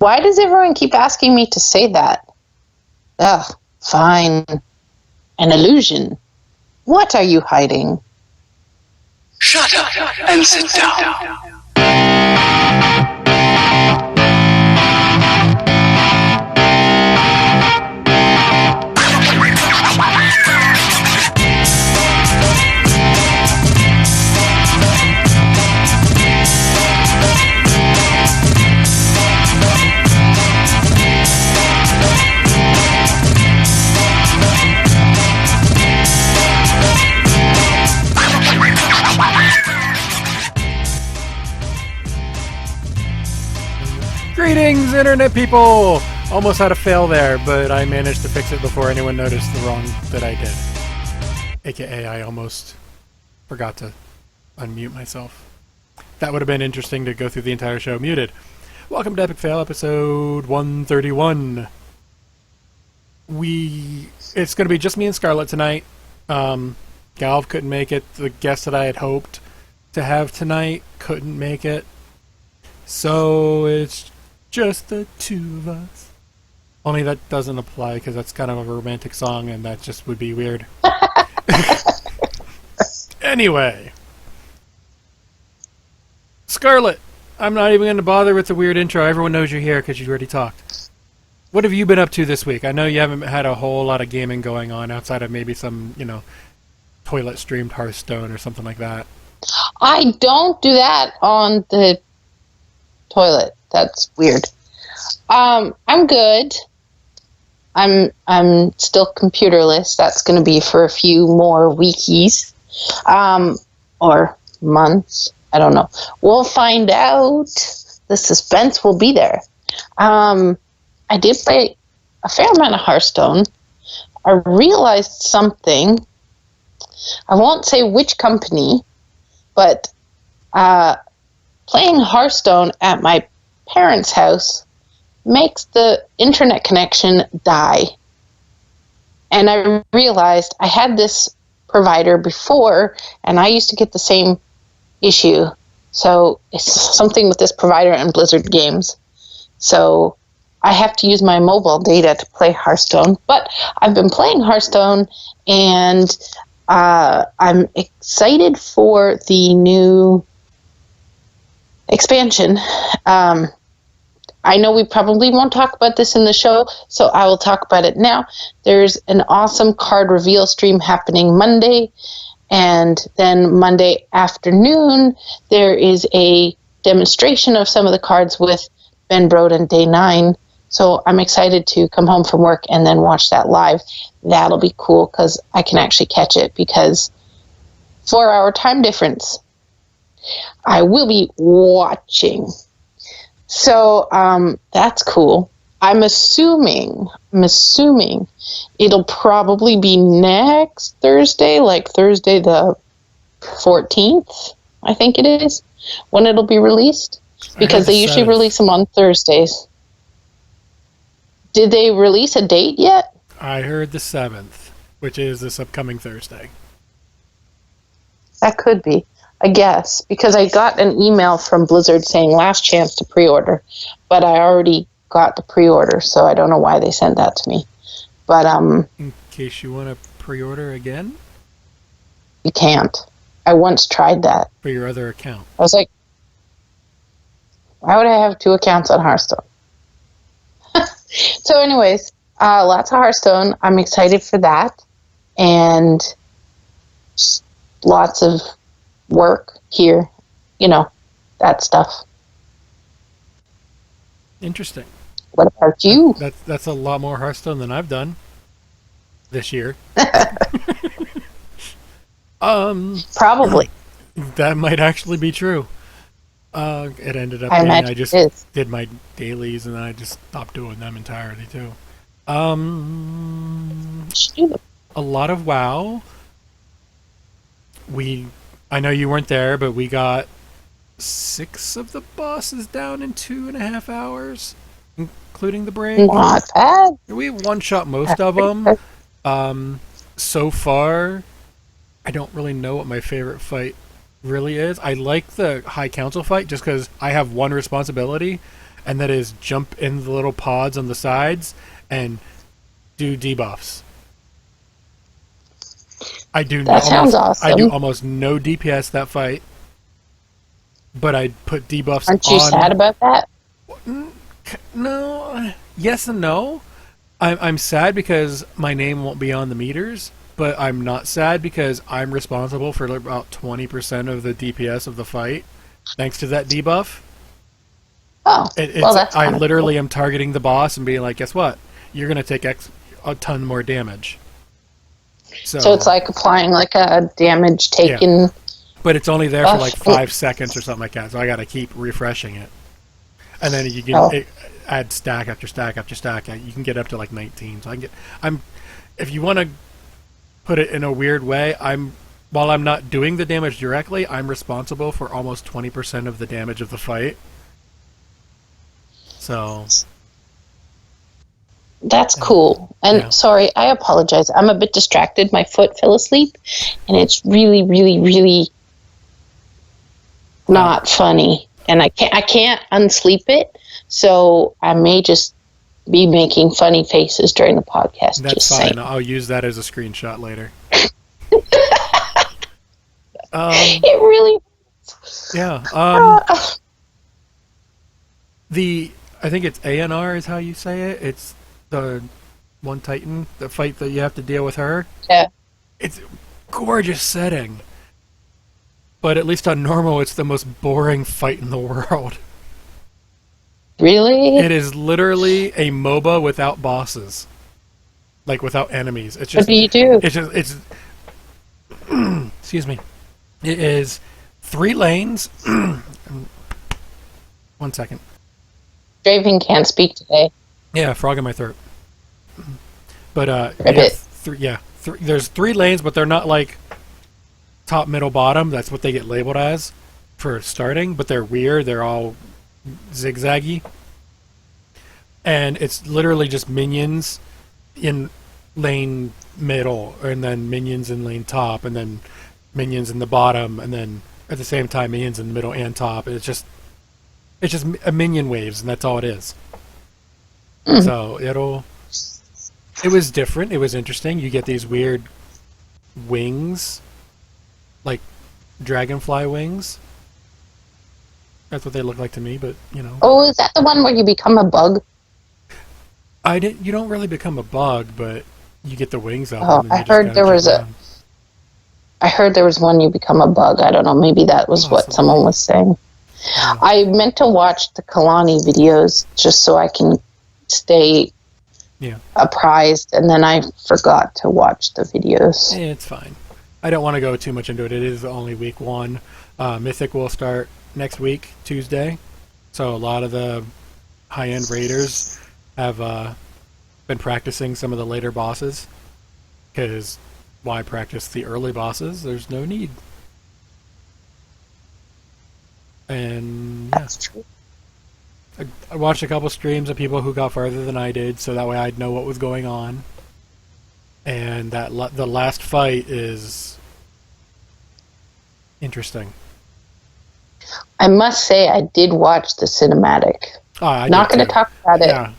Why does everyone keep asking me to say that? Ugh, fine. An illusion. What are you hiding? Shut up and sit down. Greetings, Internet people! Almost had a fail there, but I managed to fix it before anyone noticed the wrong that I did. AKA, I almost forgot to unmute myself. That would have been interesting to go through the entire show muted. Welcome to Epic Fail, episode 131. It's going to be just me and Scarlett tonight. Galv couldn't make it. The guest that I had hoped to have tonight couldn't make it. So it's just the two of us. Only that doesn't apply because that's kind of a romantic song and that just would be weird. Anyway. Scarlett, I'm not even going to bother with the weird intro. Everyone knows you're here because you already talked. What have you been up to this week? I know you haven't had a whole lot of gaming going on outside of maybe some, toilet streamed Hearthstone or something like that. I don't do that on the toilet. That's weird. I'm good. I'm still computerless. That's going to be for a few more weekies, or months. I don't know. We'll find out. The suspense will be there. I did play a fair amount of Hearthstone. I realized something. I won't say which company, but playing Hearthstone at my parents' house makes the internet connection die. And I realized I had this provider before, and I used to get the same issue. So it's something with this provider and Blizzard games. So I have to use my mobile data to play Hearthstone. But I've been playing Hearthstone, and I'm excited for the new expansion. I know we probably won't talk about this in the show, so I will talk about it now. There's an awesome card reveal stream happening Monday, and then Monday afternoon there is a demonstration of some of the cards with Ben Broden Day 9. So I'm excited to come home from work and then watch that live. That'll be cool because I can actually catch it because 4-hour time difference. I will be watching. So that's cool. I'm assuming it'll probably be next Thursday, like Thursday the 14th, I think it is, when it'll be released. Because they usually release them on Thursdays. Did they release a date yet? I heard the 7th, which is this upcoming Thursday. That could be. I guess, because I got an email from Blizzard saying last chance to pre-order, but I already got the pre-order, so I don't know why they sent that to me. But in case you want to pre-order again? You can't. I once tried that. For your other account. I was like, why would I have 2 accounts on Hearthstone? So anyways, lots of Hearthstone. I'm excited for that. And lots of work here, that stuff. Interesting. What about you? That's a lot more Hearthstone than I've done this year. Probably. That might actually be true. It ended up being I just did my dailies and then I just stopped doing them entirely too. A lot of WoW. I know you weren't there, but we got 6 of the bosses down in 2.5 hours, including the break. Not bad. We one-shot most of them. So far, I don't really know what my favorite fight really is. I like the High Council fight just because I have one responsibility, and that is jump in the little pods on the sides and do debuffs. That sounds awesome. I do almost no DPS that fight, but I put debuffs on. Aren't you sad about that? No. Yes and no. I'm sad because my name won't be on the meters, but I'm not sad because I'm responsible for about 20% of the DPS of the fight, thanks to that debuff. Oh, well, that's I literally am targeting the boss and being like, guess what? You're going to take a ton more damage. So it's like applying like a damage taken. Yeah. But it's only there for like 5 seconds or something like that, so I got to keep refreshing it. And then you can add stack after stack after stack. You can get up to like 19. So if you want to put it in a weird way, while I'm not doing the damage directly, I'm responsible for almost 20% of the damage of the fight. So that's cool. And sorry, I apologize. I'm a bit distracted. My foot fell asleep, and it's really, really, really not funny. And I can't unsleep it, so I may just be making funny faces during the podcast. That's just fine. saying. I'll use that as a screenshot later. It really. Yeah. I think it's ANR is how you say it. It's the one Titan, the fight that you have to deal with her. Yeah. It's a gorgeous setting. But at least on normal, it's the most boring fight in the world. Really? It is literally a MOBA without bosses. Like, without enemies. It's just, what do you do? It's excuse me. It is 3 lanes. 1 second. Draven can't speak today. Yeah, frog in my throat. But, there's 3 lanes, but they're not like top, middle, bottom. That's what they get labeled as for starting, but they're weird. They're all zigzaggy. And it's literally just minions in lane middle, and then minions in lane top, and then minions in the bottom, and then at the same time minions in the middle and top. It's just a minion waves, and that's all it is. So it was different. It was interesting. You get these weird wings, like dragonfly wings. That's what they look like to me, but you know. Oh, is that the one where you become a bug? You don't really become a bug, but you get the wings up. Oh, I heard there was one you become a bug. I don't know. Maybe that was what someone was saying. Yeah. I meant to watch the Kalani videos just so I can stay apprised, and then I forgot to watch the videos. It's fine. I don't want to go too much into it. It is only week 1. Mythic will start next week, Tuesday. So a lot of the high-end raiders have been practicing some of the later bosses. Because why practice the early bosses? There's no need. And that's true. I watched a couple streams of people who got farther than I did, so that way I'd know what was going on. And the last fight is interesting. I must say, I did watch the cinematic. Not going to talk about it. Yeah.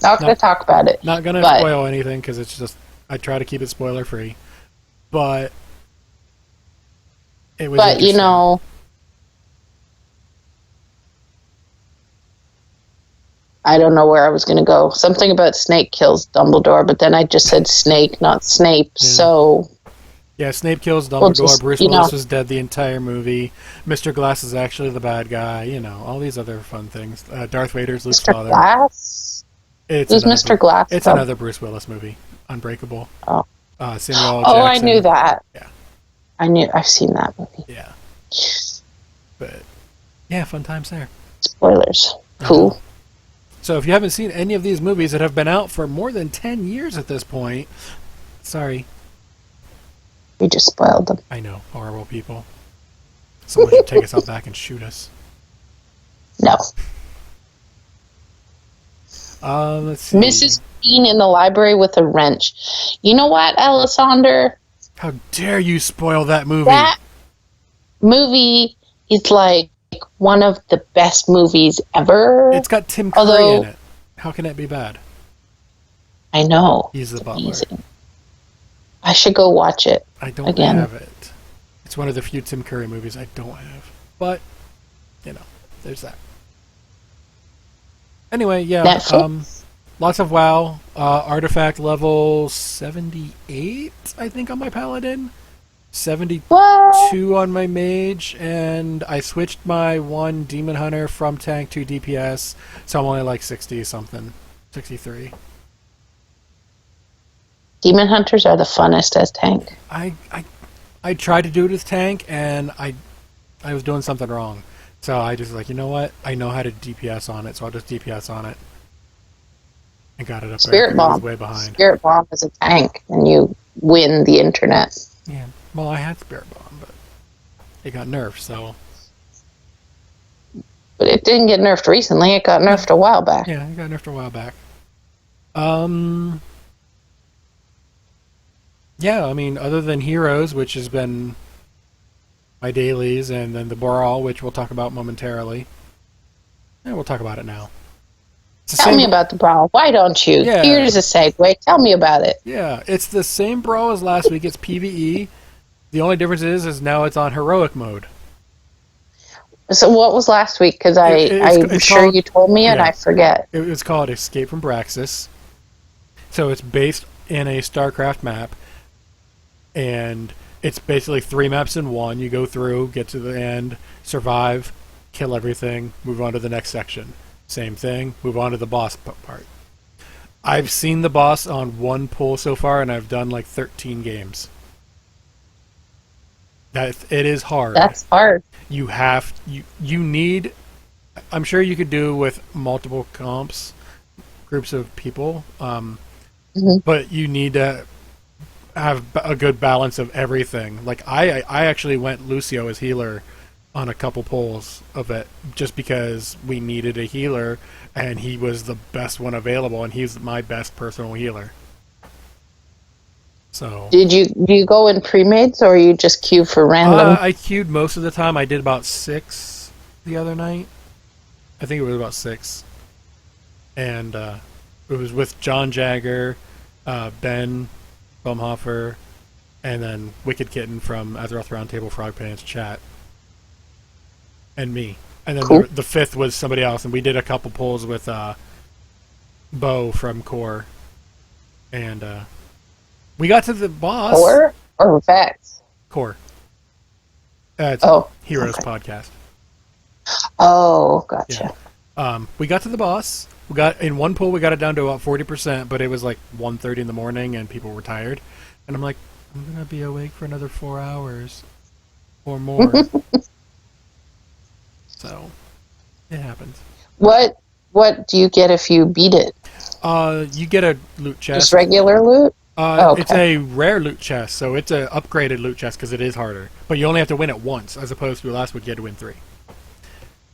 Not going to talk about it. Not going to spoil anything, because it's just, I try to keep it spoiler free. But it was. But you know. I don't know where I was going to go. Something about Snape kills Dumbledore, but then I just said Snake, not Snape. Yeah. So. Yeah, Snape kills Dumbledore. Bruce Willis was dead the entire movie. Mr. Glass is actually the bad guy. You know, all these other fun things. Darth Vader's Luke's father. Glass? Who's Mr. Glass? It's another Bruce Willis movie. Unbreakable. Oh. Samuel L. Jackson. I knew that. Yeah. I've seen that movie. Yeah. But, yeah, fun times there. Spoilers. Cool. So if you haven't seen any of these movies that have been out for more than 10 years at this point, sorry. We just spoiled them. I know. Horrible people. Someone should take us out back and shoot us. No. Let's see. Mrs. Bean in the library with a wrench. You know what, Alessander? How dare you spoil that movie? That movie is like one of the best movies ever. It's got Tim Curry in it. How can it be bad? I know. He's the butler. Amazing. I should go watch it. I don't again. have it. It's one of the few Tim Curry movies I don't have. But, there's that. Anyway, yeah. Lots of WoW. Artifact level 78, I think, on my Paladin. 72 on my Mage. And I switched my one Demon Hunter from tank to DPS. So I'm only like 60-something. 63. Demon Hunters are the funnest as tank. I tried to do it as tank, and I was doing something wrong. So I just you know what? I know how to DPS on it, so I'll just DPS on it. And got it up Spirit there. Bomb. I was way behind. Spirit Bomb is a tank, and you win the internet. Yeah. Well, I had Spirit Bomb, but it got nerfed, so... But it didn't get nerfed recently. It got nerfed a while back. Yeah, it got nerfed a while back. Yeah, I mean, other than Heroes, which has been my dailies, and then the Brawl, which we'll talk about momentarily. Yeah, we'll talk about it now. Tell me about the Brawl. Why don't you? Yeah. Here's a segue. Tell me about it. Yeah, it's the same Brawl as last week. It's PvE. The only difference is now it's on heroic mode. So what was last week? Because I'm sure you told me and I forget. It was called Escape from Braxis. So it's based in a StarCraft map. And it's basically 3 maps in one. You go through, get to the end, survive, kill everything, move on to the next section. Same thing, move on to the boss part. I've seen the boss on one pull so far, and I've done like 13 games. It is hard. That's hard. You need... I'm sure you could do with multiple comps, groups of people, but you need to have a good balance of everything. Like I actually went Lucio as healer on a couple pulls of it just because we needed a healer and he was the best one available and he's my best personal healer. So do you go in pre-mades or you just queue for random? I queued most of the time. I did about 6 the other night. I think it was about 6. And it was with John Jagger, Ben Bumhofer, and then Wicked Kitten from Azeroth Roundtable Frog Pants chat, and me. And then cool. the 5th was somebody else, and we did a couple pulls with Bo from Core, and we got to the boss. Core or Vex? Core. It's Heroes podcast. Oh, gotcha. Yeah. We got to the boss. In one pull, we got it down to about 40%, but it was like 1:30 in the morning, and people were tired. And I'm like, I'm going to be awake for another 4 hours or more. So, it happens. What do you get if you beat it? You get a loot chest. Just regular loot? Okay. It's a rare loot chest, so it's an upgraded loot chest because it is harder. But you only have to win it once, as opposed to last week you had to win 3.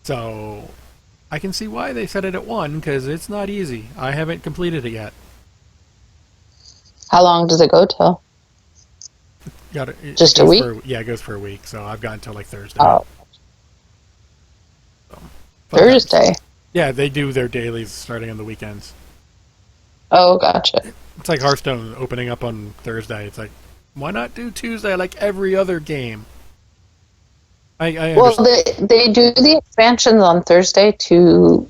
So... I can see why they set it at 1, because it's not easy. I haven't completed it yet. How long does it go till? Just a week? It goes for a week, so I've got until like Thursday. Oh. So, Thursday? Yeah, they do their dailies starting on the weekends. Oh, gotcha. It's like Hearthstone opening up on Thursday. It's like, why not do Tuesday like every other game? Well, they do the expansions on Thursday to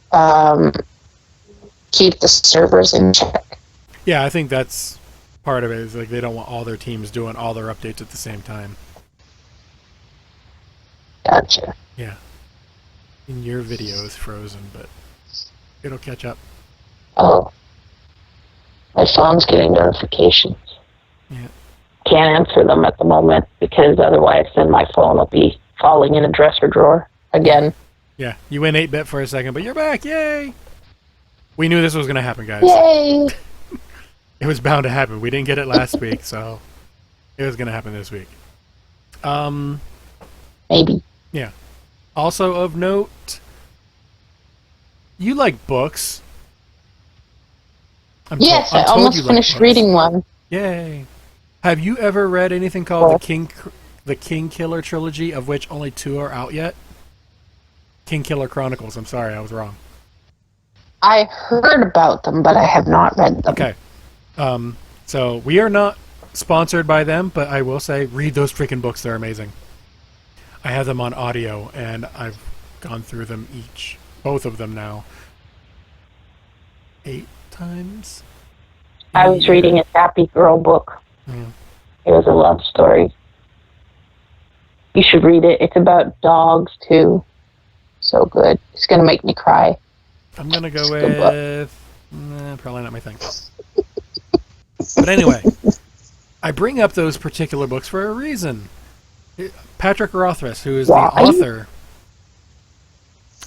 keep the servers in check. Yeah, I think that's part of it. Is like they don't want all their teams doing all their updates at the same time. Gotcha. Yeah. And your video is frozen, but it'll catch up. Oh. My phone's getting notifications. Yeah. Can't answer them at the moment because otherwise then my phone will be falling in a dresser drawer again. Yeah, you went 8-bit for a second, but you're back. Yay! We knew this was going to happen, guys. Yay! It was bound to happen. We didn't get it last week, so it was going to happen this week. Maybe. Yeah. Also of note, you like books. Yes, I almost finished reading one. Yay! Have you ever read anything called the King Killer trilogy, of which only 2 are out yet? King Killer Chronicles. I'm sorry, I was wrong. I heard about them, but I have not read them. Okay. So we are not sponsored by them, but I will say, read those freaking books. They're amazing. I have them on audio, and I've gone through them both of them now, 8 times. I was reading a Happy Girl book. Yeah. It was a love story. You should read it. It's about dogs, too. So good. It's going to make me cry. I'm going to go with... probably not my thing. But anyway, I bring up those particular books for a reason. Patrick Rothfuss, who is the author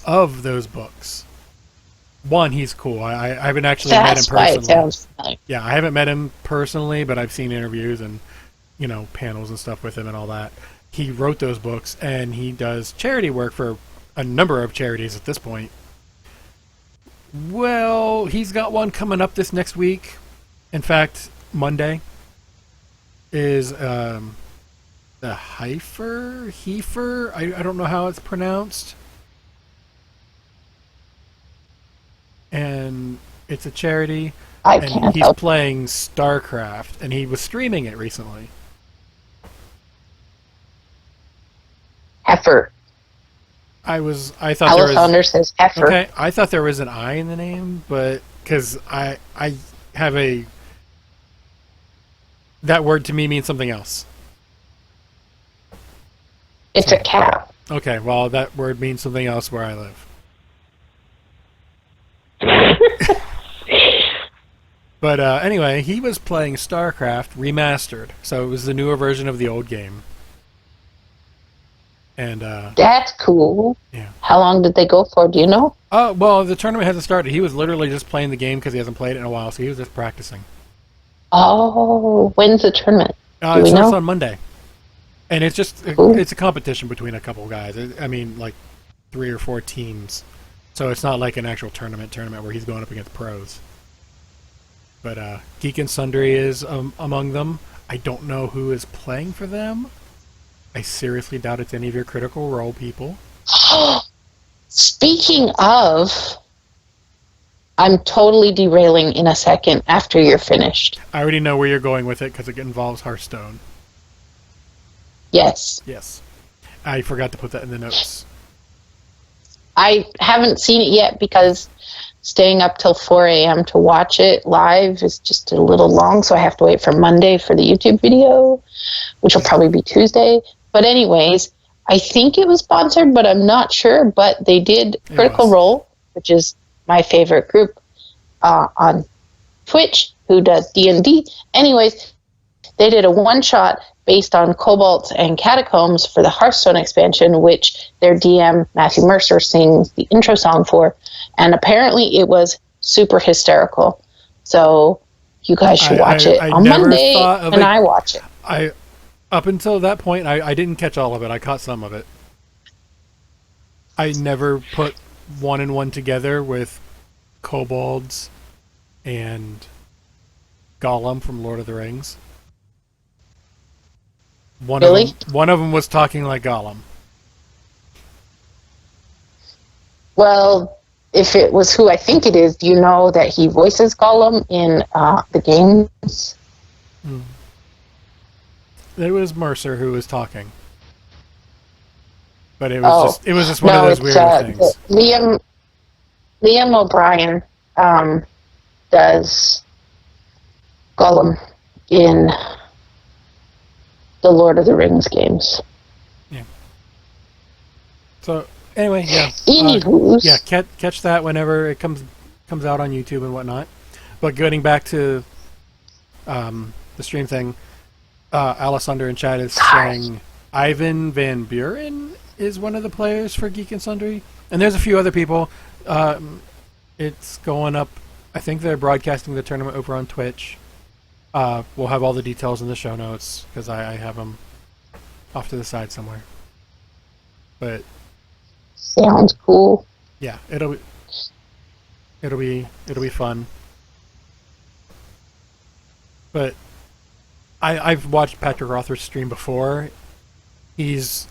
of those books. One, he's cool. I haven't actually met him personally. That's why it sounds familiar. Yeah, I haven't met him personally, but I've seen interviews and, panels and stuff with him and all that. He wrote those books, and he does charity work for a number of charities at this point. Well, he's got one coming up this next week. In fact, Monday is the Heifer? I don't know how it's pronounced. And it's a charity. And he's playing StarCraft, and he was streaming it recently. Heifer. I thought Alessandra says heifer. Okay, I thought there was an I in the name, but because I have that word to me means something else. It's a cat. Okay, well, that word means something else where I live. But anyway, he was playing StarCraft remastered, so it was the newer version of the old game. And that's cool. Yeah. How long did they go for? Do you know? Well, the tournament hasn't started. He was literally just playing the game because he hasn't played it in a while, so he was just practicing. Oh, when's the tournament? It starts on Monday, and it's just it's a competition between a couple of guys. I mean, like 3 or 4 teams, so it's not like an actual tournament where he's going up against pros. But Geek and Sundry is among them. I don't know who is playing for them. I seriously doubt it's any of your Critical Role people. Speaking of, I'm totally derailing in a second after you're finished. I already know where you're going with it because it involves Hearthstone. Yes. Yes. I forgot to put that in the notes. I haven't seen it yet because staying up till 4 a.m. to watch it live is just a little long, so I have to wait for Monday for the YouTube video, which will probably be Tuesday. But anyways, I think it was sponsored, but I'm not sure. But they did Critical Role, which is my favorite group on Twitch, who does D&D. Anyways, they did a one-shot based on Kobolds and Catacombs for the Hearthstone expansion, which their DM, Matthew Mercer, sings the intro song for. And apparently it was super hysterical. So you guys should watch it on Monday, and I watch it. Up until that point, I didn't catch all of it. I caught some of it. I never put one and one together with Kobolds and Gollum from Lord of the Rings. One of them was talking like Gollum. Well, if it was who I think it is, do you know that he voices Gollum in the games? It was Mercer who was talking, but it was just one of those weird things. Liam O'Brien does Gollum in the Lord of the Rings games. Yeah. So anyway, yeah. Anywho's. Catch that whenever it comes out on YouTube and whatnot. But getting back to the stream thing. Alessander in chat is saying Ivan Van Buren is one of the players for Geek and Sundry. And there's a few other people. It's going up. I think they're broadcasting the tournament over on Twitch. We'll have all the details in the show notes because I have them off to the side somewhere. But sounds cool. Yeah, it'll be fun. But I've watched Patrick Rothfuss stream before. He's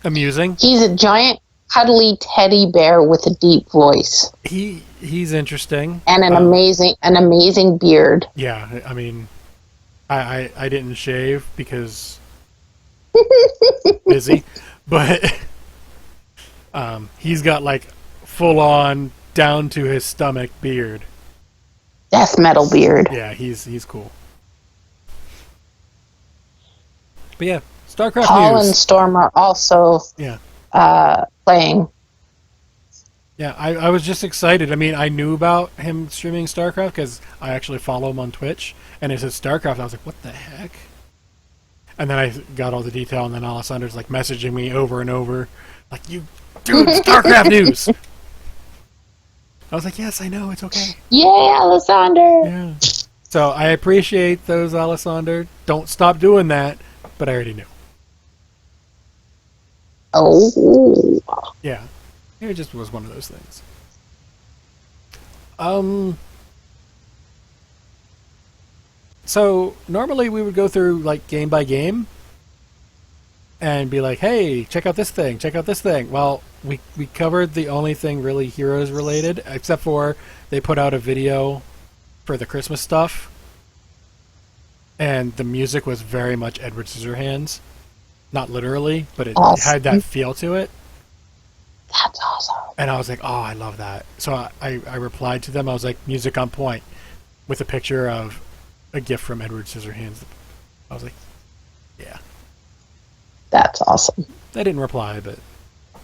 Amusing. He's a giant, cuddly teddy bear with a deep voice. He's interesting. And an amazing beard. Yeah, I mean, I didn't shave because busy, but he's got like full on down to his stomach beard. Death metal beard. Yeah, he's cool. But yeah, StarCraft Paul news. and Storm are also playing. Yeah, I was just excited. I mean, I knew about him streaming StarCraft because I actually follow him on Twitch, and it said StarCraft. I was like, what the heck? And then I got all the detail, and then Alessandra's like messaging me over and over, like, you, dude, StarCraft news! I was like, yes, I know, it's okay. Yay, Alessander! Yeah. So I appreciate those, Alessander. Don't stop doing that, but I already knew. Oh. Yeah. It just was one of those things. So normally we would go through like game by game and be like, hey, check out this thing, check out this thing. Well, we covered the only thing really Heroes related, except for they put out a video for the Christmas stuff. And the music was very much Edward Scissorhands. Not literally, but it had that feel to it. That's awesome. And I was like, oh, I love that. So I replied to them. I was like, music on point, with a picture of a gift from Edward Scissorhands. I was like, yeah. That's awesome. They didn't reply, but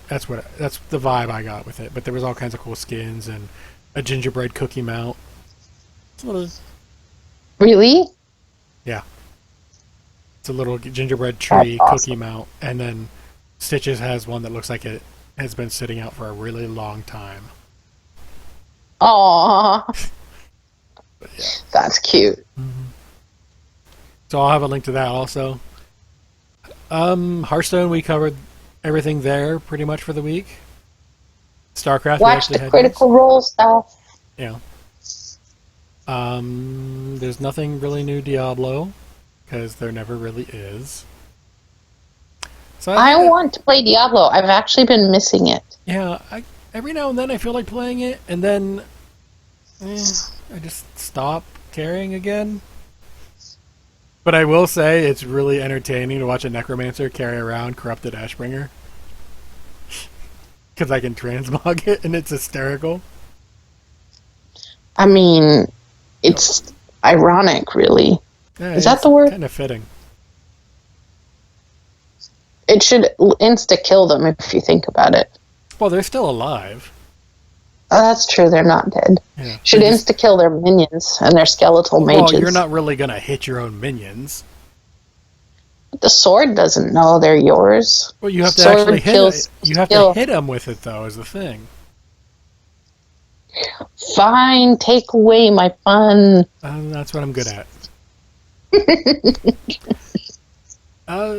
that's the vibe I got with it. But there was all kinds of cool skins and a gingerbread cookie mount. Really? Yeah. It's a little gingerbread tree cookie mount. And then Stitches has one that looks like it has been sitting out for a really long time. Aww. Yeah. That's cute. Mm-hmm. So I'll have a link to that also. Hearthstone, we covered everything there pretty much for the week. StarCraft, Watch the Critical Role stuff. Yeah. There's nothing really new Diablo, because there never really is. So I want to play Diablo. I've actually been missing it. Yeah, every now and then I feel like playing it, and then I just stop caring again. But I will say it's really entertaining to watch a necromancer carry around corrupted Ashbringer. Because I can transmog it, and it's hysterical. I mean, it's ironic, really. Yeah, is that the word? Kind of fitting. It should insta-kill them if you think about it. Well, they're still alive. Oh, that's true. They're not dead. Yeah. Should insta-kill their minions and their skeletal mages. Well, you're not really going to hit your own minions. But the sword doesn't know they're yours. Well, you have to actually hit it. You have to hit them with it, though, is the thing. Fine, take away my fun. That's what I'm good at.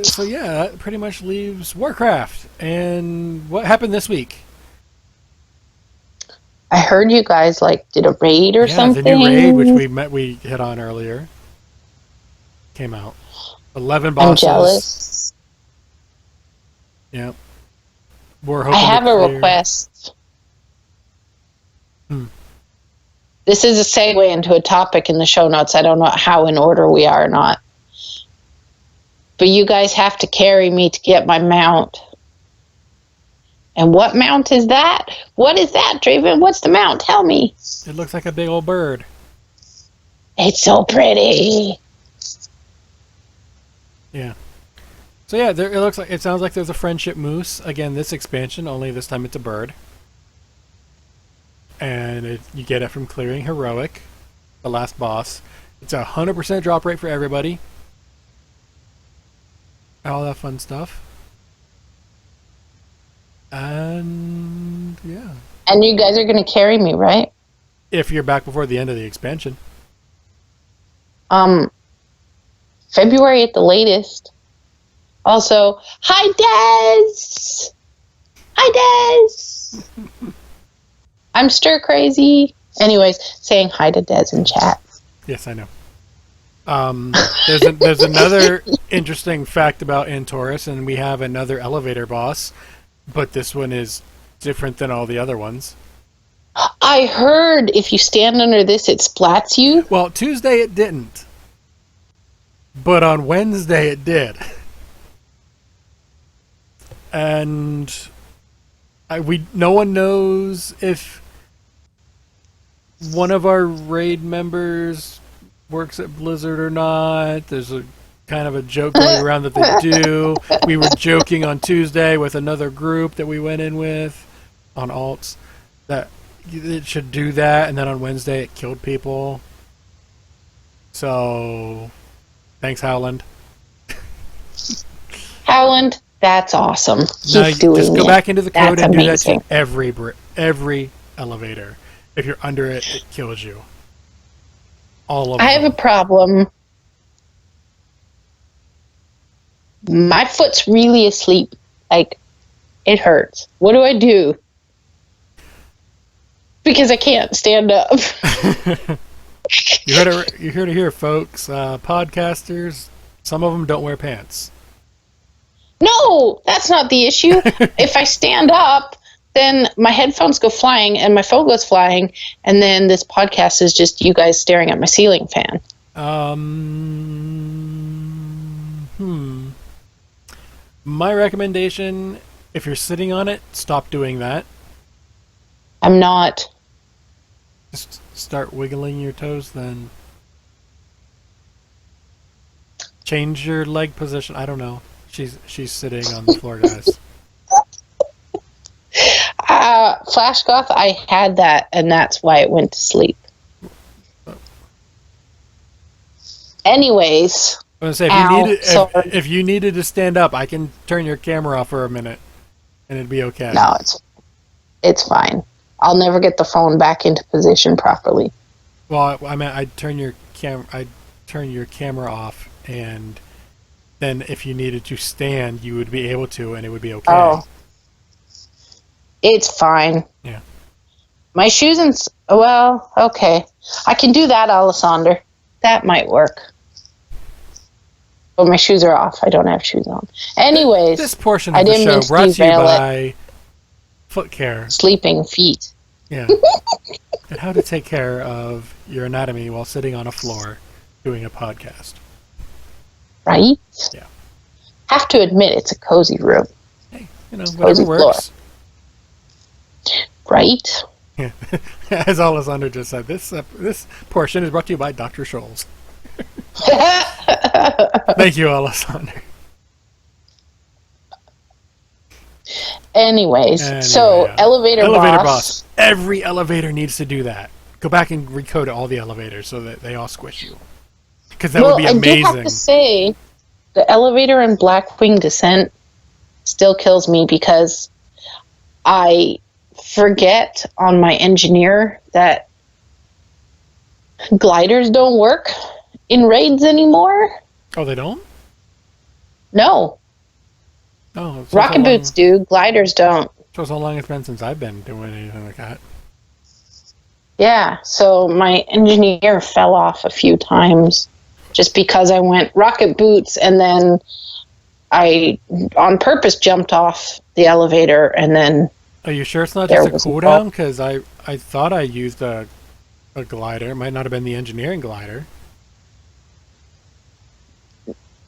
So yeah, that pretty much leaves Warcraft. And what happened this week? I heard you guys did a raid or something. The new raid, which we hit on earlier, came out. 11 bosses. I'm jealous. Yep. We're hoping I have a request. This is a segue into a topic in the show notes. I don't know how in order we are or not. But you guys have to carry me to get my mount. And what mount is that? What is that, Draven? What's the mount? Tell me. It looks like a big old bird. It's so pretty. Yeah. So yeah, it sounds like there's a friendship moose. Again, this expansion, only this time it's a bird. And you get it from clearing Heroic, the last boss. It's a 100% drop rate for everybody. All that fun stuff. And yeah. And you guys are going to carry me, right? If you're back before the end of the expansion. February at the latest. Also, hi Des! Hi Des! I'm stir crazy. Anyways, saying hi to Des in chat. Yes, I know. There's another interesting fact about Antorus, and we have another elevator boss, but this one is different than all the other ones. I heard if you stand under this, it splats you. Well, Tuesday it didn't, but on Wednesday it did. And no one knows if one of our raid members works at Blizzard or not. There's a kind of a joke going around that they do. We were joking on Tuesday with another group that we went in with on alts that it should do that, and then on Wednesday it killed people. So, thanks, Howland. Howland, that's awesome. Now, just go back into the code and do that to every elevator. If you're under it, it kills you. All of them. I have a problem. My foot's really asleep. Like, it hurts. What do I do? Because I can't stand up. You heard it here, folks. Podcasters, some of them don't wear pants. No, that's not the issue. If I stand up, then my headphones go flying and my phone goes flying, and then this podcast is just you guys staring at my ceiling fan. My recommendation, if you're sitting on it, stop doing that. I'm not. Just start wiggling your toes then. Change your leg position. I don't know. She's sitting on the floor, guys. Flash Goth, I had that, and that's why it went to sleep. Anyways. I was going to say, if you needed to stand up, I can turn your camera off for a minute, and it'd be okay. No, it's fine. I'll never get the phone back into position properly. Well, I mean, I'd turn your camera off, and then if you needed to stand, you would be able to, and it would be okay. Oh. It's fine. Yeah. My shoes well, okay. I can do that, Alessander. That might work. But my shoes are off. I don't have shoes on. Anyways. This portion of the show brought to you by Foot Care. Sleeping feet. Yeah. And how to take care of your anatomy while sitting on a floor doing a podcast. Right? Yeah. Have to admit, it's a cozy room. Hey, whatever works. Floor. Right? Yeah. As Alessander just said, this portion is brought to you by Dr. Scholl's. Thank you, Alessander. Anyways, so yeah. elevator boss. Every elevator needs to do that. Go back and recode all the elevators so that they all squish you. Because that would be amazing. I do have to say, the elevator in Blackwing Descent still kills me because I forget on my engineer that gliders don't work in raids anymore. Oh, they don't? No. Oh, rocket boots do. Gliders don't. Shows how long it's been since I've been doing anything like that. Yeah, so my engineer fell off a few times just because I went rocket boots, and then I on purpose jumped off the elevator, and then are you sure it's not just a cooldown? Because I thought I used a glider. It might not have been the engineering glider.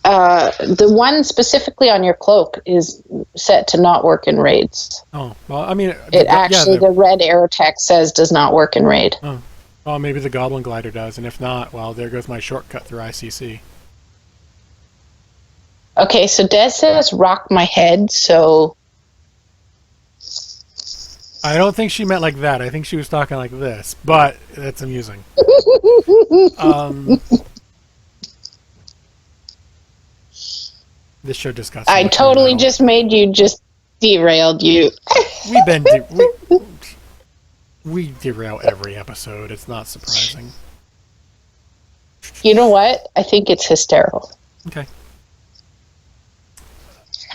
The one specifically on your cloak is set to not work in raids. Oh, well, I mean... the red arrow text says does not work in raid. Oh, well, maybe the Goblin Glider does, and if not, well, there goes my shortcut through ICC. Okay, so Des says rock my head, so... I don't think she meant like that. I think she was talking like this, but that's amusing. This show just got... I totally just made you derailed you. We've been... we derail every episode. It's not surprising. You know what? I think it's hysterical. Okay.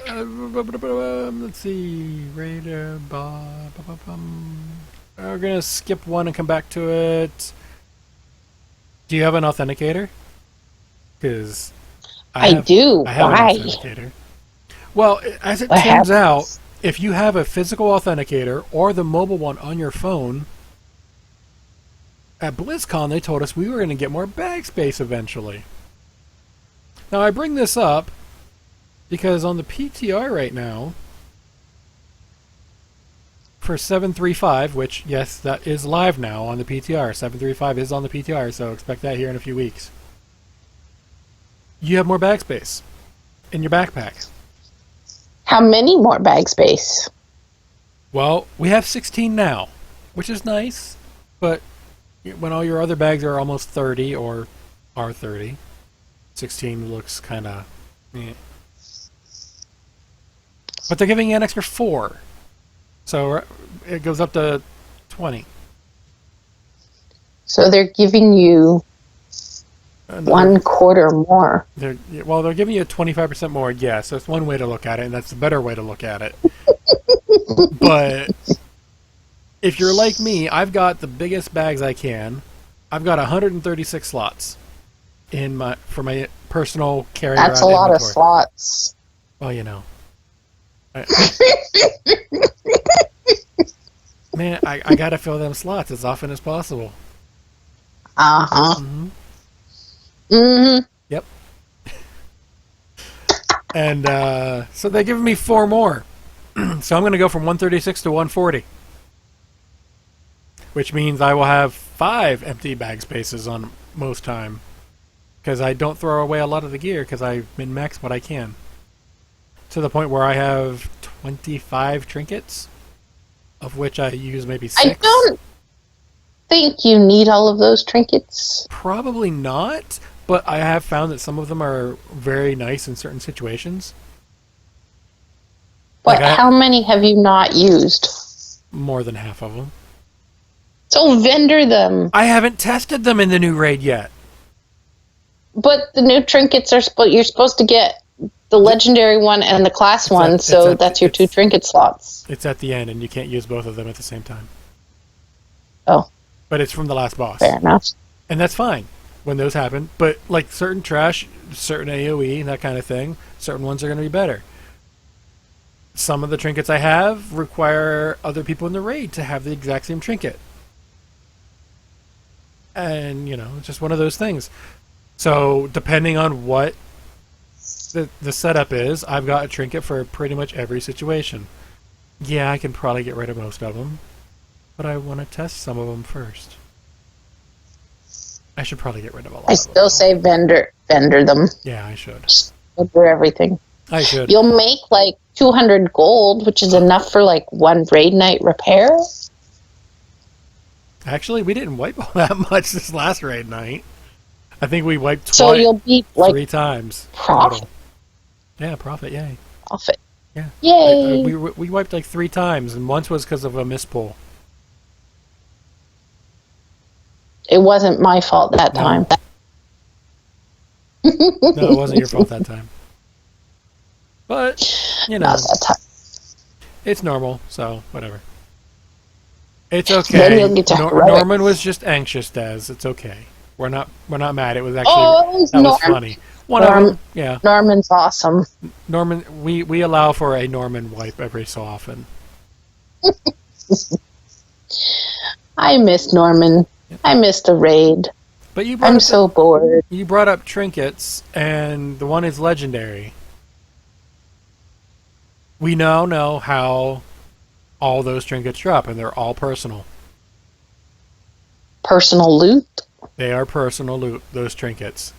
Let's see. Raider... We're going to skip one and come back to it. Do you have an authenticator? Because I do. I have Why? an authenticator. Well, as it What turns out, happens? if you have a physical authenticator or the mobile one on your phone, at BlizzCon they told us we were going to get more bag space eventually. Now I bring this up because on the PTR right now, for 735, which, yes, that is live now on the PTR. 735 is on the PTR, so expect that here in a few weeks. You have more bag space in your backpack. How many more bag space? Well, we have 16 now, which is nice, but when all your other bags are almost 30 or are 30, 16 looks kind of... Eh. But they're giving you an extra 4. So it goes up to 20. So they're giving you 1/4 more. They're giving you 25% more, yes. That's one way to look at it, and that's the better way to look at it. But if you're like me, I've got the biggest bags I can. I've got 136 slots for my personal carry-around That's a lot inventory. of slots. Well, you know. Man, I gotta fill them slots as often as possible. Uh-huh. Mm-hmm. Mm-hmm. Yep. And so they're giving me 4 more. So I'm going to go from 136 to 140. Which means I will have 5 empty bag spaces on most time. Because I don't throw away a lot of the gear because I min-max what I can. To the point where I have 25 trinkets, of which I use maybe 6. I don't think you need all of those trinkets. Probably not, but I have found that some of them are very nice in certain situations. But how many have you not used? More than half of them. So vendor them. I haven't tested them in the new raid yet. But the new trinkets you're supposed to get the legendary one and the class one, so that's your 2 trinket slots. It's at the end, and you can't use both of them at the same time. Oh. But it's from the last boss. Fair enough. And that's fine when those happen. But like certain trash, certain AoE, that kind of thing, certain ones are going to be better. Some of the trinkets I have require other people in the raid to have the exact same trinket. And, it's just one of those things. So, depending on what the setup is, I've got a trinket for pretty much every situation. Yeah, I can probably get rid of most of them, but I want to test some of them first. I should probably get rid of a lot of them. I still say vendor them. Yeah, I should. Just vendor everything. I should. You'll make like 200 gold, which is enough for like 1 raid night repair. Actually, we didn't wipe all that much this last raid night. I think we wiped So you'll be like 3 times. profit. Total. Yeah, profit, yay. Profit. Yeah. Yay. We wiped like 3 times, and once was because of a mispull. It wasn't my fault that time. No, it wasn't your fault that time. But, Not that time. it's normal, so whatever. It's Then okay. you'll get to heroic. Norman was just anxious, Des. It's okay. We're not mad. It was actually Oh, that was Norm. funny. One of them, yeah. Norman's awesome. Norman, we allow for a Norman wipe every so often. I miss Norman. Yep. I miss the raid. But I'm so bored. You brought up trinkets, and the one is legendary. We now know how all those trinkets drop, and they're all personal. Personal loot. They are personal loot, those trinkets.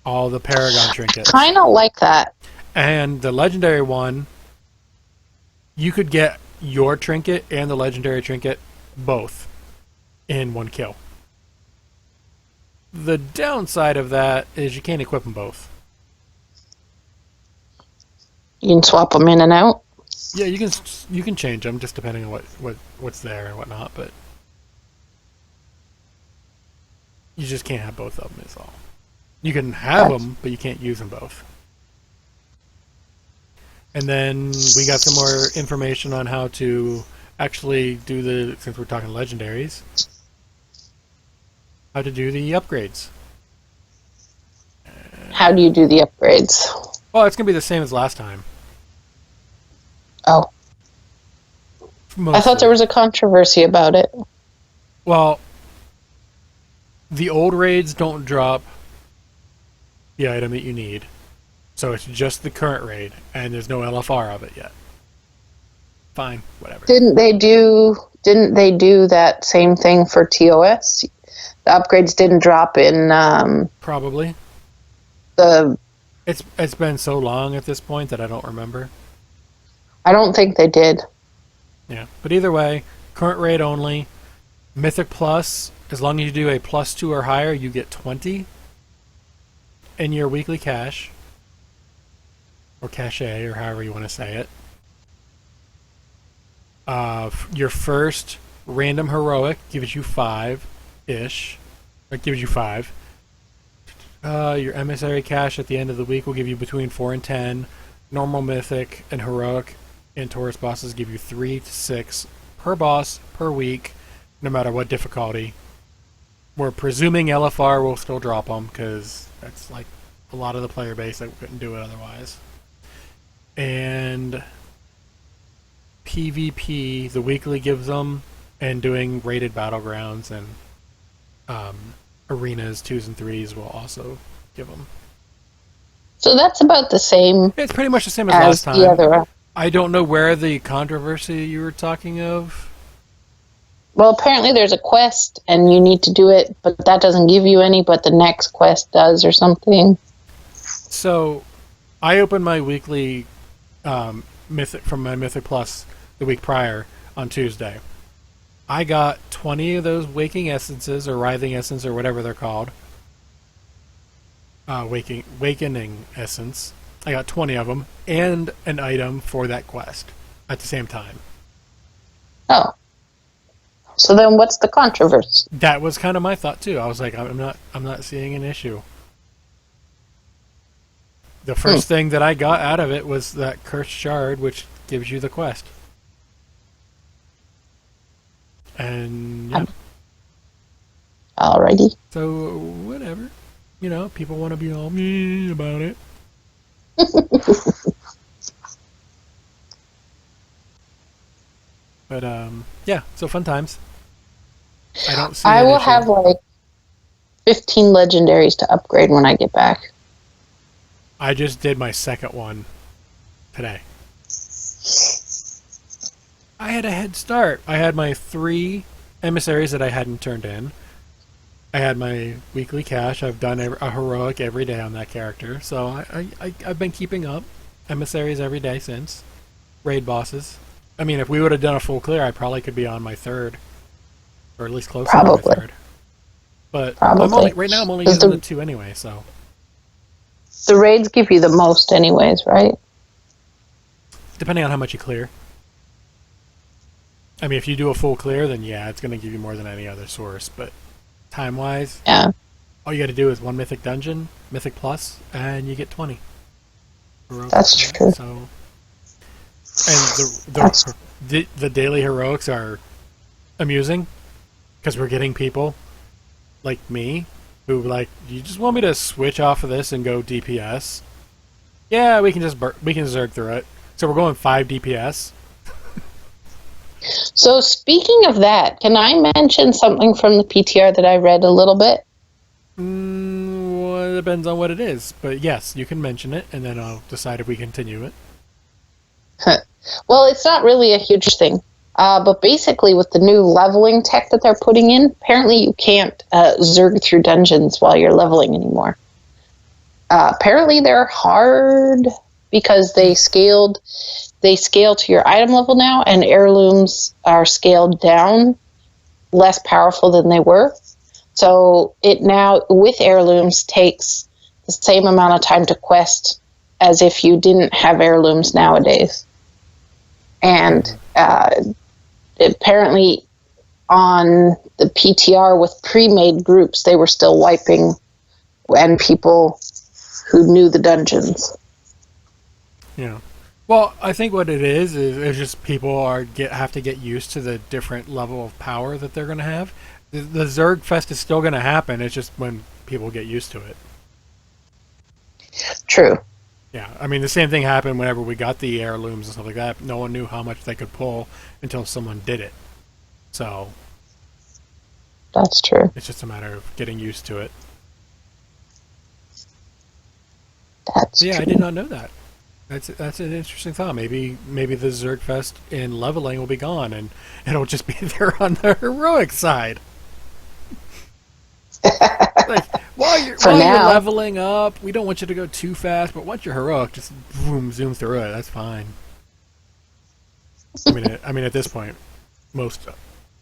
All the Paragon trinkets. Kind of like that. And the legendary one, you could get your trinket and the legendary trinket both in 1 kill. The downside of that is you can't equip them both. You can swap them in and out. Yeah, you can change them just depending on what's there and whatnot, but you just can't have both of them is all. You can have them, but you can't use them both. And then we got some more information on how to actually do since we're talking legendaries, how to do the upgrades. how do you do the upgrades? Well, it's going to be the same as last time. Oh. Mostly. I thought there was a controversy about it. Well, the old raids don't drop the item that you need. So it's just the current raid, and there's no LFR of it yet. Fine, whatever. Didn't they do that same thing for TOS? The upgrades didn't drop in Probably. It's been so long at this point that I don't remember. I don't think they did. Yeah, but either way, current raid only. Mythic Plus, as long as you do a +2 or higher, you get 20 in your weekly cache. Or cache, or however you want to say it. Your first random heroic gives you 5-ish. It gives you 5. Your emissary cache at the end of the week will give you between 4 and 10. Normal, mythic, and heroic Antorus bosses give you 3 to 6 per boss per week, no matter what difficulty. We're presuming LFR will still drop them, because that's like a lot of the player base that couldn't do it otherwise. And PvP, the weekly gives them, and doing rated battlegrounds and arenas 2s and 3s will also give them. So that's about the same. It's pretty much the same as last time. The other. I don't know where the controversy you were talking of. Well, apparently there's a quest and you need to do it, but that doesn't give you any, but the next quest does or something. So I opened my weekly Mythic from my Mythic Plus the week prior on Tuesday. I got 20 of those Waking Essences, or Writhing Essence, or whatever they're called. Wakening Essence. I got 20 of them, and an item for that quest at the same time. Oh. So then what's the controversy? That was kind of my thought, too. I was like, I'm not seeing an issue. The first thing that I got out of it was that Cursed Shard, which gives you the quest. And, yeah. Alrighty. So, whatever. You know, people want to be all mean about it. But, yeah, so fun times. I will have, like, 15 legendaries to upgrade when I get back. I just did my second one today. I had a head start. I had my 3 emissaries that I hadn't turned in. I had my weekly cache. I've done a heroic every day on that character. So I've been keeping up. Emissaries every day since. Raid bosses. I mean, if we would have done a full clear, I probably could be on my 3rd. Or at least close to my 3rd. But right now I'm only using the 2 anyway, so... The raids give you the most anyways, right? Depending on how much you clear. I mean, if you do a full clear, then yeah, it's going to give you more than any other source. But time-wise, yeah, all you got to do is 1 Mythic Dungeon, Mythic Plus, and you get 20. That's true. So, and the daily heroics are amusing, because we're getting people like me who like, you just want me to switch off of this and go DPS? Yeah, we can zerg through it. So we're going 5 DPS. So speaking of that, can I mention something from the PTR that I read a little bit? Well, it depends on what it is. But yes, you can mention it, and then I'll decide if we continue it. Well, it's not really a huge thing. But basically, with the new leveling tech that they're putting in, apparently you can't zerg through dungeons while you're leveling anymore. Apparently they're hard because they scale to your item level now, and heirlooms are scaled down, less powerful than they were. So it now, with heirlooms, takes the same amount of time to quest as if you didn't have heirlooms nowadays. And apparently on the PTR with pre-made groups, they were still wiping and people who knew the dungeons. Yeah. Well, I think what it is just people have to get used to the different level of power that they're going to have. The Zerg Fest is still going to happen. It's just when people get used to it. True. Yeah, I mean, the same thing happened whenever we got the heirlooms and stuff like that. No one knew how much they could pull until someone did it. So That's true. it's just a matter of getting used to it. That's Yeah, true. I did not know that. That's an interesting thought. Maybe the Zergfest in leveling will be gone, and it'll just be there on the heroic side. Like while you're leveling up, we don't want you to go too fast, but once you're heroic, just boom, zoom through it. That's fine. I mean, at this point, most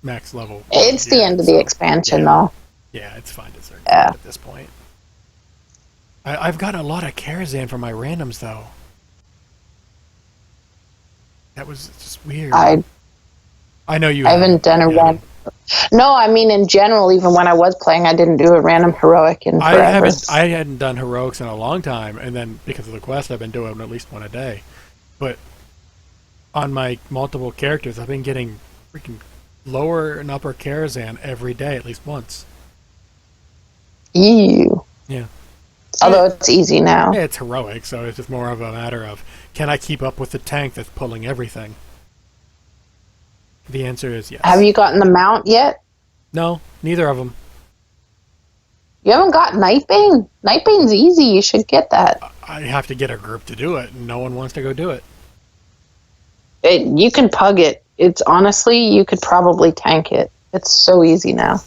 max level. It's the end of the expansion, though. Yeah, it's fine to Zerg Yeah. at this point. I've got a lot of Karazhan for my randoms, though. That was just weird. I know you. I haven't done a random. No, I mean in general. Even when I was playing, I didn't do a random heroic in forever. I hadn't done heroics in a long time, and then because of the quest, I've been doing at least one a day. But on my multiple characters, I've been getting freaking lower and upper Karazhan every day, at least once. Ew. Yeah. Although it's easy now. Yeah, it's heroic, so it's just more of a matter of, can I keep up with the tank that's pulling everything? The answer is yes. Have you gotten the mount yet? No, neither of them. You haven't got Nightbane? Nightbane's easy. You should get that. I have to get a group to do it, and no one wants to go do it. You can pug it. It's honestly, you could probably tank it. It's so easy now.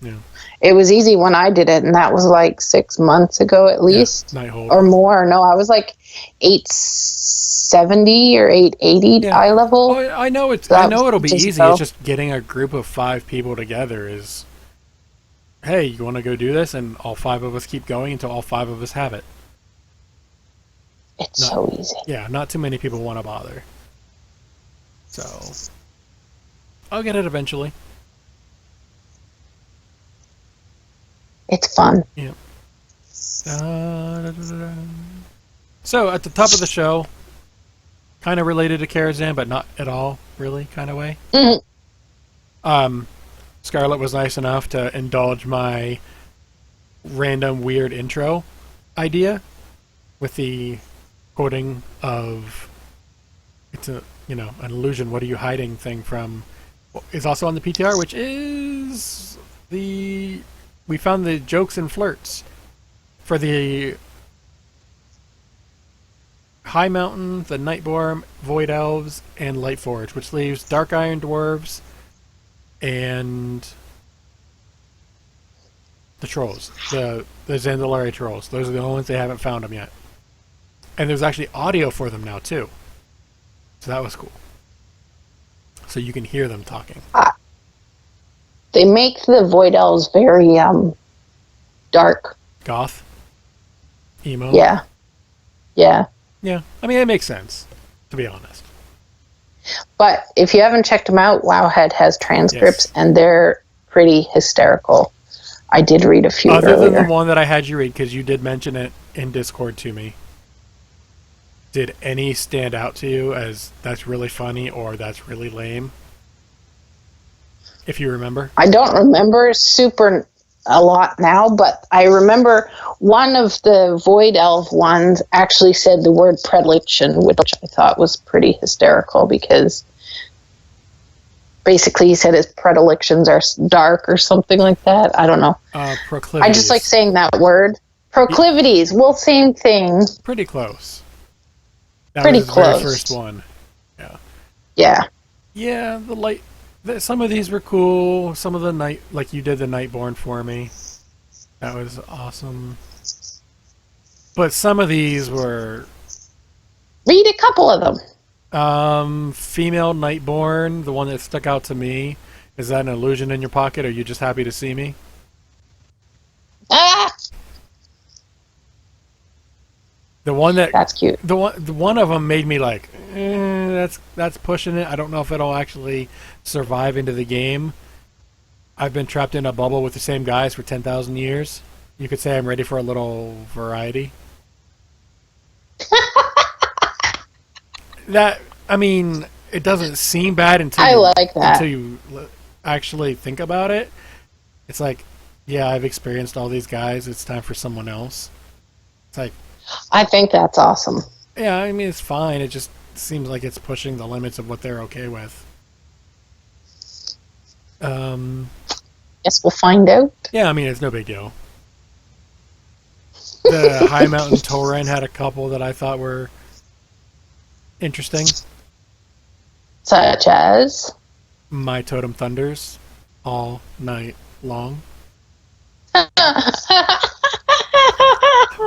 Yeah. It was easy when I did it, and that was like 6 months ago at least. Yeah, Nighthold. Or more. No, I was like 870 or 880 eye level. Oh, I know it'll be easy. It's just getting a group of 5 people together is, hey, you want to go do this? And all 5 of us keep going until all 5 of us have it. It's so easy. Yeah, not too many people want to bother. So, I'll get it eventually. It's fun. Yeah. So, at the top of the show, kind of related to Karazhan, but not at all, really, kind of way. Mm-hmm. Scarlett was nice enough to indulge my random weird intro idea with the quoting of, it's an illusion, what are you hiding thing from, is also on the PTR, which is we found the jokes and flirts for the High Mountain, the Nightborn, Void Elves, and Lightforge, which leaves Dark Iron Dwarves and the Trolls, the Zandalari Trolls. Those are the only ones they haven't found them yet. And there's actually audio for them now, too. So that was cool. So you can hear them talking. They make the Void Elves very dark. Goth? Emo? Yeah. Yeah. Yeah. I mean, it makes sense, to be honest. But if you haven't checked them out, Wowhead has transcripts, and they're pretty hysterical. I did read a few earlier. Other than the one that I had you read, because you did mention it in Discord to me, did any stand out to you as that's really funny or that's really lame? If you remember. I don't remember super a lot now, but I remember one of the Void Elf ones actually said the word predilection, which I thought was pretty hysterical because basically he said his predilections are dark or something like that. I don't know. Proclivities. I just like saying that word. Proclivities. Well, same thing. Pretty close. That pretty was close. The very first one. Yeah. Yeah. Yeah, some of these were cool. Some of the night, like you did the Nightborn for me. That was awesome. But some of these were... Read a couple of them. Female Nightborn, the one that stuck out to me. Is that an illusion in your pocket, or are you just happy to see me? Ah! The one that's cute. The one of them made me like, that's pushing it. I don't know if it'll actually survive into the game. I've been trapped in a bubble with the same guys for 10,000 years. You could say I'm ready for a little variety. It doesn't seem bad until you actually think about it. It's like, yeah, I've experienced all these guys. It's time for someone else. It's like, I think that's awesome. Yeah, I mean, it's fine. It just seems like it's pushing the limits of what they're okay with. Guess we'll find out. Yeah, I mean, it's no big deal. The High Mountain Tauren had a couple that I thought were interesting. Such as? My Totem Thunders, all night long.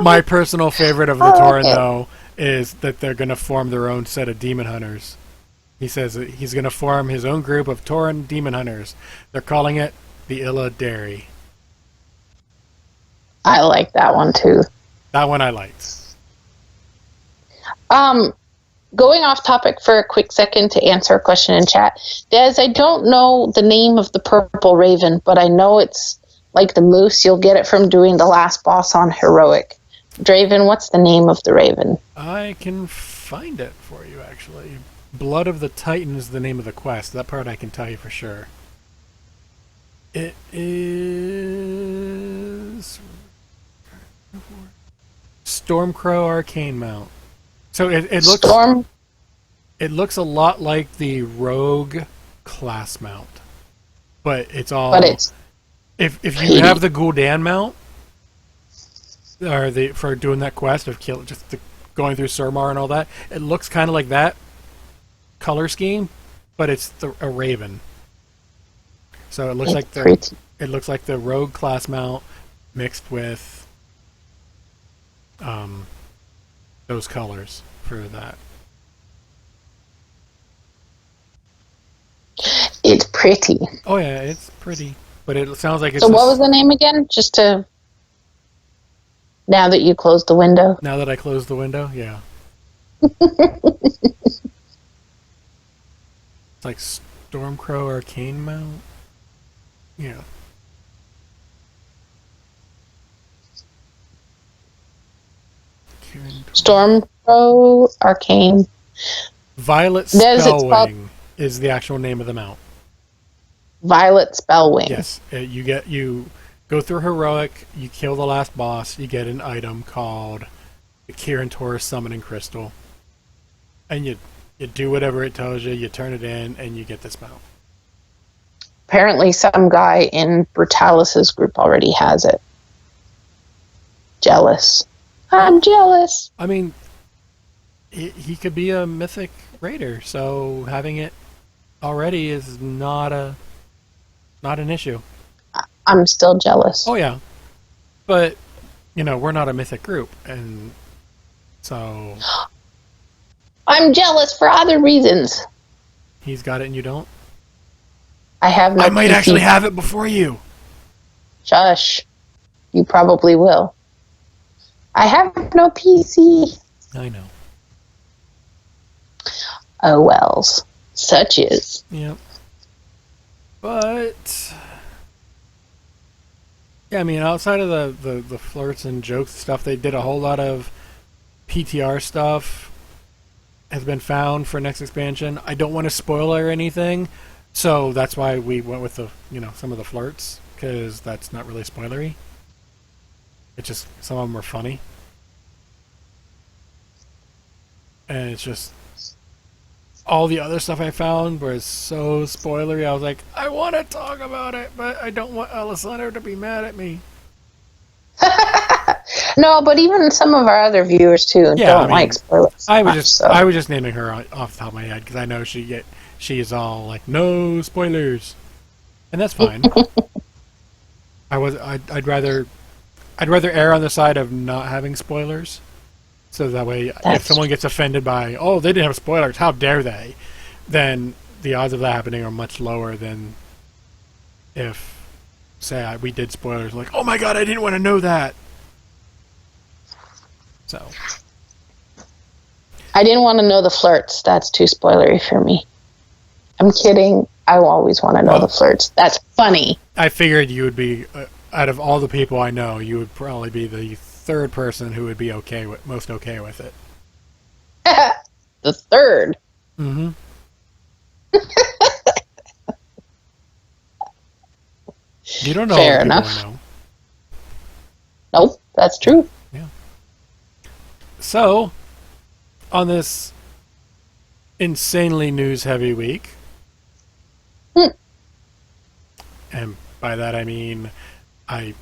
My personal favorite of the Tauren, though, is that they're going to form their own set of demon hunters. He says that he's going to form his own group of Tauren demon hunters. They're calling it the Illa Dairy. I like that one, too. That one I liked. Going off topic for a quick second to answer a question in chat. Des, I don't know the name of the purple raven, but I know it's like the moose. You'll get it from doing the last boss on Heroic. Draven, what's the name of the raven? I can find it for you, actually. Blood of the Titan is the name of the quest. That part I can tell you for sure. It is Stormcrow Arcane Mount. So it looks It looks a lot like the Rogue class mount, but it's all. But it's if you have the Gul'dan mount, or for doing that quest of going through Surmar and all that, it looks kind of like that color scheme, but it's a Raven. So it looks like the Rogue class mount mixed with those colors for that. It's pretty. Oh yeah, it's pretty, but it sounds like it's. So what was the name again? Just to. Now that you closed the window. Now that I closed the window, yeah. It's like Stormcrow Arcane Mount. Yeah. Stormcrow Arcane. Violet Spellwing is the actual name of the mount. Violet Spellwing. Yes, you go through Heroic, you kill the last boss, you get an item called the Antorus Summoning Crystal, and you do whatever it tells you, you turn it in, and you get this mount. Apparently some guy in Brutalis's group already has it. Jealous. I'm jealous. I mean, he could be a mythic raider, so having it already is not an issue. I'm still jealous. Oh yeah, but we're not a mythic group, and so I'm jealous for other reasons. He's got it and you don't. I have no. I might actually have it before you. Shush. You probably will. I have no PC. I know. Oh wells. Such is. Yep. But yeah, I mean, outside of the flirts and jokes stuff, they did a whole lot of PTR stuff has been found for next expansion. I don't want to spoiler anything, so that's why we went with some of the flirts, because that's not really spoilery. It's just some of them are funny. And it's just all the other stuff I found was so spoilery. I was like, I want to talk about it, but I don't want Alessandro to be mad at me. No, but even some of our other viewers too like spoilers. I was just naming her off the top of my head because I know she is all like, no spoilers, and that's fine. I'd rather err on the side of not having spoilers. So that way, if someone gets offended by, oh, they didn't have spoilers, how dare they, then the odds of that happening are much lower than if, say, we did spoilers, like, oh my god, I didn't want to know that. So. I didn't want to know the flirts. That's too spoilery for me. I'm kidding. I always want to know the flirts. That's funny. I figured you would be, out of all the people I know, you would probably be the third person who would be most okay with it. The third. Mm-hmm. You don't know. Fair enough. I know. Nope, that's true. Yeah. So, on this insanely news-heavy week, and by that I mean I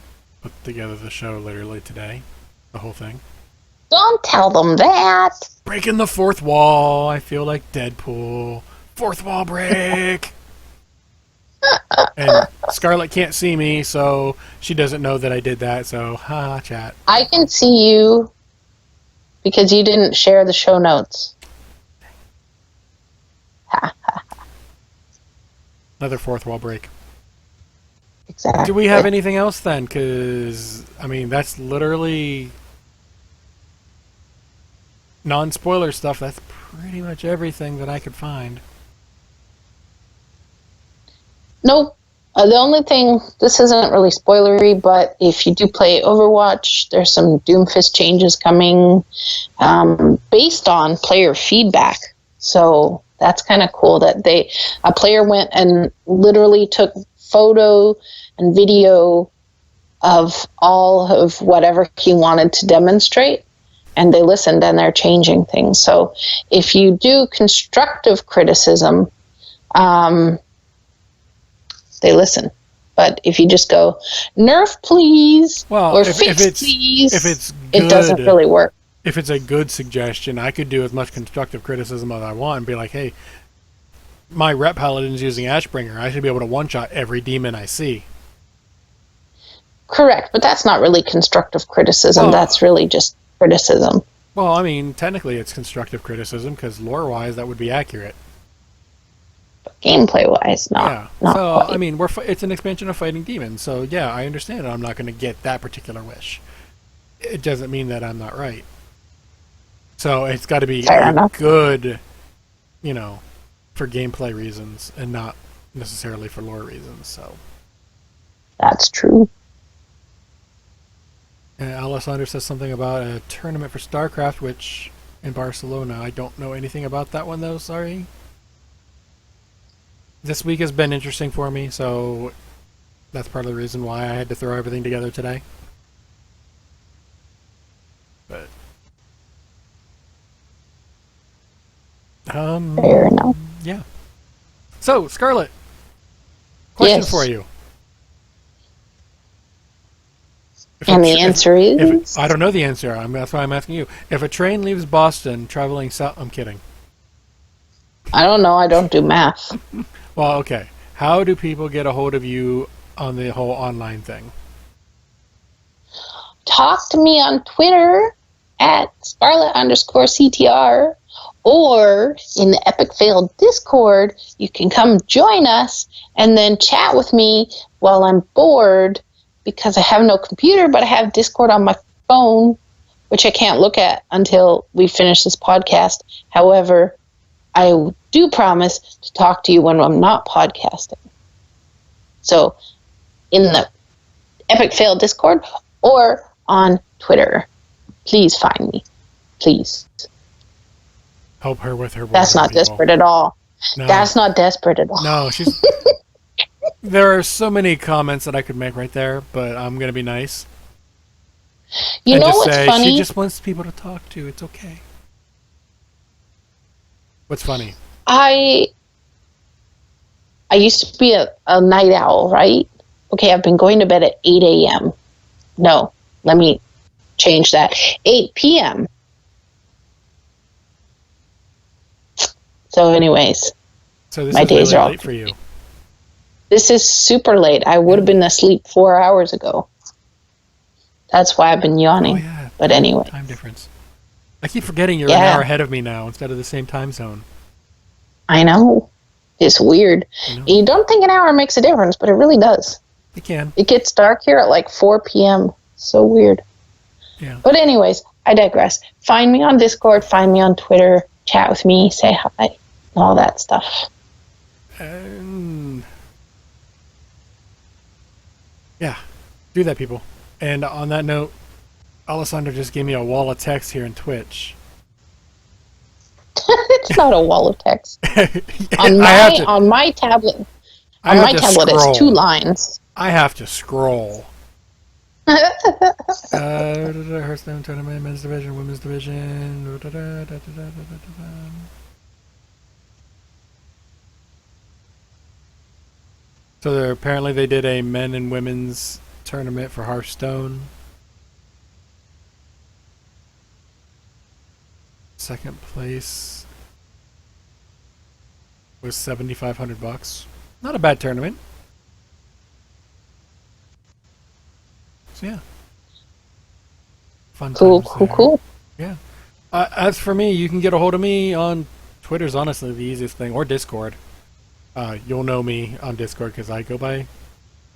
put together the show literally today, the whole thing. Don't tell them that. Breaking the fourth wall. I feel like Deadpool. Fourth wall break. And Scarlett can't see me, so she doesn't know that I did that. So, chat. I can see you because you didn't share the show notes. Another fourth wall break. Exactly. Do we have anything else then? Because, I mean, that's literally non-spoiler stuff. That's pretty much everything that I could find. Nope. The only thing, this isn't really spoilery, but if you do play Overwatch, there's some Doomfist changes coming based on player feedback. So that's kind of cool that a player went and literally took photo and video of all of whatever he wanted to demonstrate, and they listened and they're changing things. So if you do constructive criticism, they listen. But if you just go, nerf please, or fix please, it doesn't really work. If it's a good suggestion, I could do as much constructive criticism as I want and be like, hey, my rep paladin's using Ashbringer. I should be able to one-shot every demon I see. Correct, but that's not really constructive criticism. Well, that's really just criticism. Well, I mean, technically it's constructive criticism because lore-wise that would be accurate. But gameplay-wise, not so, quite. I mean, it's an expansion of fighting demons. So, yeah, I understand I'm not going to get that particular wish. It doesn't mean that I'm not right. So it's got to be good, for gameplay reasons and not necessarily for lore reasons. So that's true. And Alessandro says something about a tournament for StarCraft, which in Barcelona. I don't know anything about that one though. Sorry. This week has been interesting for me, so that's part of the reason why I had to throw everything together today. But fair enough. Yeah. So, Scarlett, question yes. for you. And the answer is? I don't know the answer. That's why I'm asking you. If a train leaves Boston traveling south... I'm kidding. I don't know. I don't do math. Well, okay. How do people get a hold of you on the whole online thing? Talk to me on Twitter at Scarlet_CTR, or in the Epic Fail Discord. You can come join us and then chat with me while I'm bored, because I have no computer, but I have Discord on my phone, which I can't look at until we finish this podcast. However, I do promise to talk to you when I'm not podcasting. So, in the Epic Fail Discord or on Twitter, please find me. Please. Help her with her. That's not people. Desperate at all. No. That's not desperate at all. No, she's... There are so many comments that I could make right there, but I'm going to be nice. You know what's funny? She just wants people to talk to. It's okay. What's funny? I used to be a night owl, right? Okay, I've been going to bed at 8 a.m. No, let me change that. 8 p.m. So anyways, so this my is days really are all late for you. This is super late. I would have been asleep 4 hours ago. That's why I've been yawning. Oh, yeah. But anyway. Time difference. I keep forgetting you're an hour ahead of me now instead of the same time zone. I know. It's weird. You don't think an hour makes a difference, but it really does. It can. It gets dark here at like 4 p.m. So weird. Yeah. But anyways, I digress. Find me on Discord. Find me on Twitter. Chat with me. Say hi. All that stuff. Yeah, do that, people. And on that note, Alessandra just gave me a wall of text here in Twitch. It's not a wall of text. On my tablet, it's 2 lines. I have to scroll. Hearthstone tournament, men's division, women's division. So apparently they did a men and women's tournament for Hearthstone. Second place was $7,500. Not a bad tournament. So yeah, fun Cool, times cool, there. cool. Yeah. As for me, you can get a hold of me on Twitter's honestly the easiest thing, or Discord. You'll know me on Discord because I go by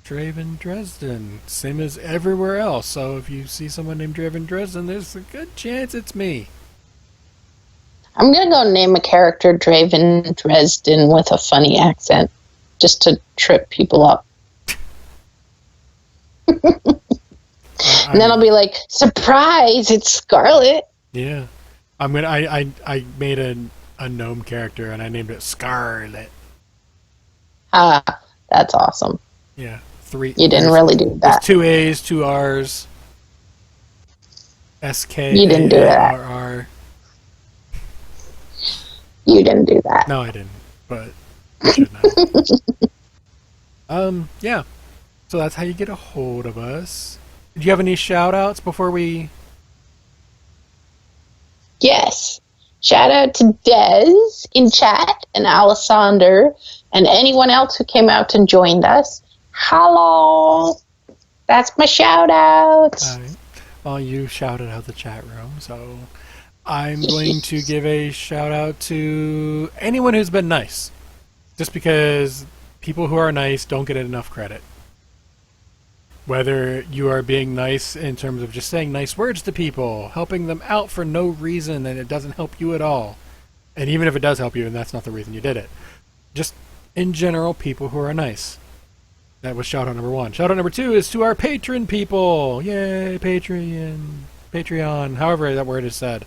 Draven Dresden, same as everywhere else. So if you see someone named Draven Dresden, there's a good chance it's me. I'm going to go name a character Draven Dresden with a funny accent just to trip people up. And then I'll be like, surprise, it's Scarlet. Yeah. I made a gnome character and I named it Scarlet. That's awesome. Yeah. You didn't really do that. There's 2 A's, 2 R's. S-K-A-R-R. You didn't do that. You didn't do that. No, I didn't. But I should have. Yeah. So that's how you get a hold of us. Do you have any shout-outs before we... Yes. Shout out to Des in chat and Alessander and anyone else who came out and joined us. Hello. That's my shout-outs. Right. Well, you shouted out the chat room, so I'm going to give a shout-out to anyone who's been nice. Just because people who are nice don't get enough credit. Whether you are being nice in terms of just saying nice words to people, helping them out for no reason, and it doesn't help you at all. And even if it does help you, and that's not the reason you did it. Just, in general, people who are nice. That was shout-out number 1. Shout-out number 2 is to our patron people! Yay, Patreon, however that word is said.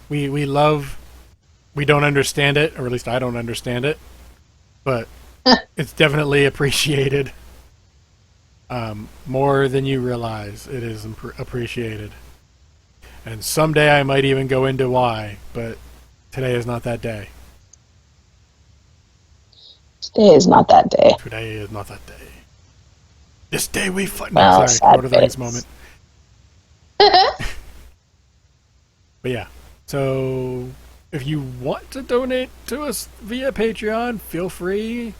We love... We don't understand it, or at least I don't understand it. But... it's definitely appreciated. More than you realize. It is appreciated. And someday I might even go into why, but today is not that day. Today is not that day. Today is not that day. This day we fight. Well, No, sorry, Lord of the Rings moment. But yeah, so if you want to donate to us via Patreon, feel free.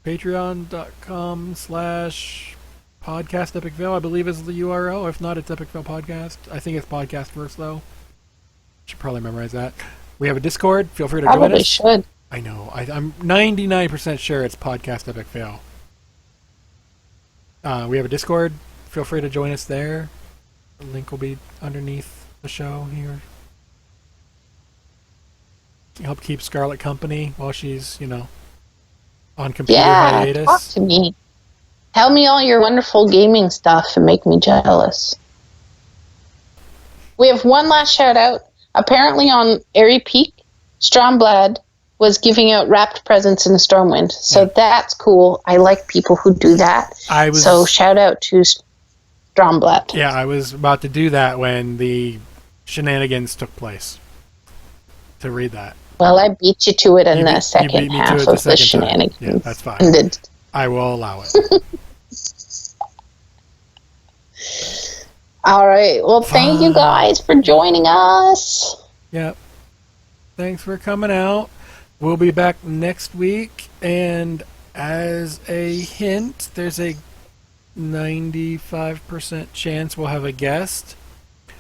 Patreon.com/podcastepicvale, I believe is the URL. If not, it's Epicvale Podcast. I think it's podcast first, though. Should probably memorize that. We have a Discord. Feel free to join us. Probably should. I know. I'm 99% sure it's Podcast Epic Fail. We have a Discord. Feel free to join us there. The link will be underneath the show here. Help keep Scarlet company while she's, on computer hiatus. Talk to me. Tell me all your wonderful gaming stuff and make me jealous. We have one last shout out. Apparently on Airy Peak, Stromblad was giving out wrapped presents in the Stormwind. So that's cool. I like people who do that. So shout out to Stromblad. Yeah, I was about to do that when the shenanigans took place. To read that. Well, I beat you to it in the second half of the shenanigans. Yeah, that's fine. I will allow it. All right. Well, thank you guys for joining us. Yep. Thanks for coming out. We'll be back next week. And as a hint, there's a 95% chance we'll have a guest.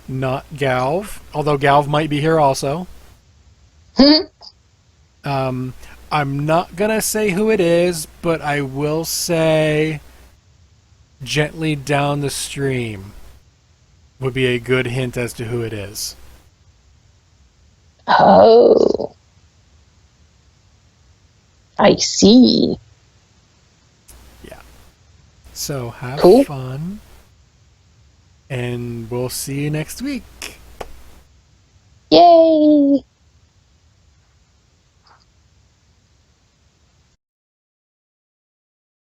Not Galv. Although Galv might be here also. I'm not gonna say who it is, but I will say Gently Down the Stream would be a good hint as to who it is. Oh. I see. Yeah. So have fun. And we'll see you next week. Yay!